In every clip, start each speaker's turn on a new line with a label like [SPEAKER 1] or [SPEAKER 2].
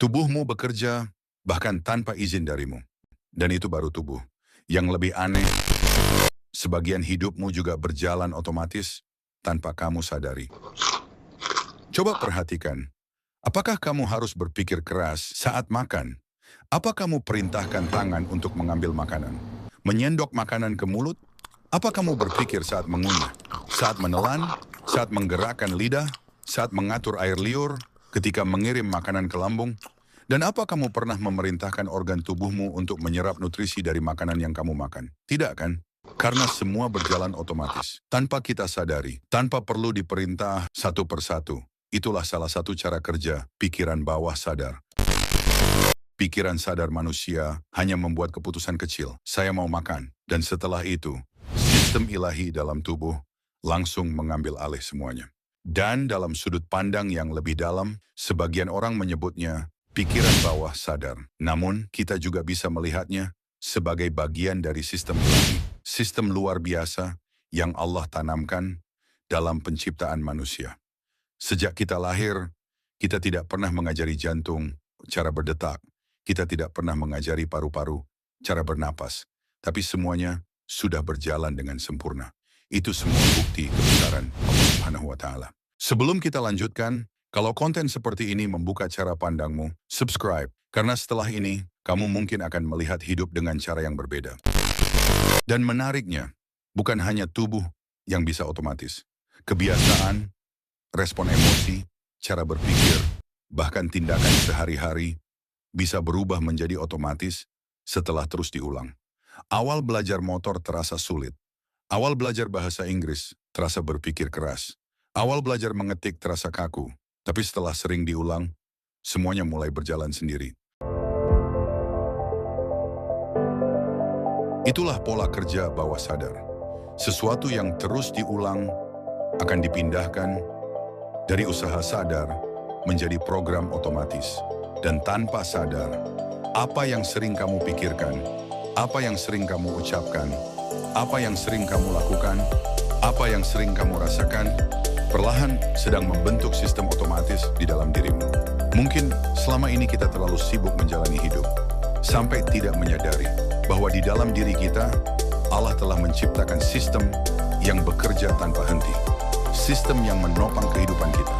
[SPEAKER 1] Tubuhmu bekerja bahkan tanpa izin darimu. Dan itu baru tubuh. Yang lebih aneh, sebagian hidupmu juga berjalan otomatis tanpa kamu sadari. Coba perhatikan, apakah kamu harus berpikir keras saat makan? Apa kamu perintahkan tangan untuk mengambil makanan? Menyendok makanan ke mulut? Apa kamu berpikir saat mengunyah? Saat menelan? Saat menggerakkan lidah? Saat mengatur air liur? Ketika mengirim makanan ke lambung? Dan apa kamu pernah memerintahkan organ tubuhmu untuk menyerap nutrisi dari makanan yang kamu makan? Tidak kan? Karena semua berjalan otomatis, tanpa kita sadari, tanpa perlu diperintah satu persatu. Itulah salah satu cara kerja pikiran bawah sadar. Pikiran sadar manusia hanya membuat keputusan kecil. Saya mau makan. Dan setelah itu, sistem ilahi dalam tubuh langsung mengambil alih semuanya. Dan dalam sudut pandang yang lebih dalam, sebagian orang menyebutnya pikiran bawah sadar. Namun, kita juga bisa melihatnya sebagai bagian dari sistem ilahi. Sistem luar biasa yang Allah tanamkan dalam penciptaan manusia. Sejak kita lahir, kita tidak pernah mengajari jantung cara berdetak. Kita tidak pernah mengajari paru-paru cara bernapas. Tapi semuanya sudah berjalan dengan sempurna. Itu semua bukti kebesaran Allah Subhanahu wa Ta'ala. Sebelum kita lanjutkan, kalau konten seperti ini membuka cara pandangmu, subscribe. Karena setelah ini, kamu mungkin akan melihat hidup dengan cara yang berbeda. Dan menariknya, bukan hanya tubuh yang bisa otomatis. Kebiasaan, respon emosi, cara berpikir, bahkan tindakan sehari-hari bisa berubah menjadi otomatis setelah terus diulang. Awal belajar motor terasa sulit. Awal belajar bahasa Inggris terasa berpikir keras. Awal belajar mengetik terasa kaku. Tapi setelah sering diulang, semuanya mulai berjalan sendiri. Itulah pola kerja bawah sadar. Sesuatu yang terus diulang akan dipindahkan dari usaha sadar menjadi program otomatis. Dan tanpa sadar, apa yang sering kamu pikirkan, apa yang sering kamu ucapkan, apa yang sering kamu lakukan, apa yang sering kamu rasakan, perlahan sedang membentuk sistem otomatis di dalam dirimu. Mungkin selama ini kita terlalu sibuk menjalani hidup, sampai tidak menyadari bahwa di dalam diri kita, Allah telah menciptakan sistem yang bekerja tanpa henti. Sistem yang menopang kehidupan kita.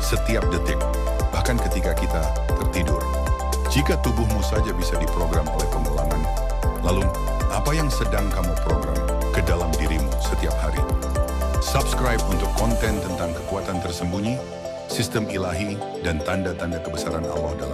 [SPEAKER 1] Setiap detik, bahkan ketika kita tertidur. Jika tubuhmu saja bisa diprogram oleh pengulangan, lalu apa yang sedang kamu program ke dalam dirimu setiap hari? Subscribe untuk konten tentang kekuatan tersembunyi, sistem ilahi, dan tanda-tanda kebesaran Allah dalam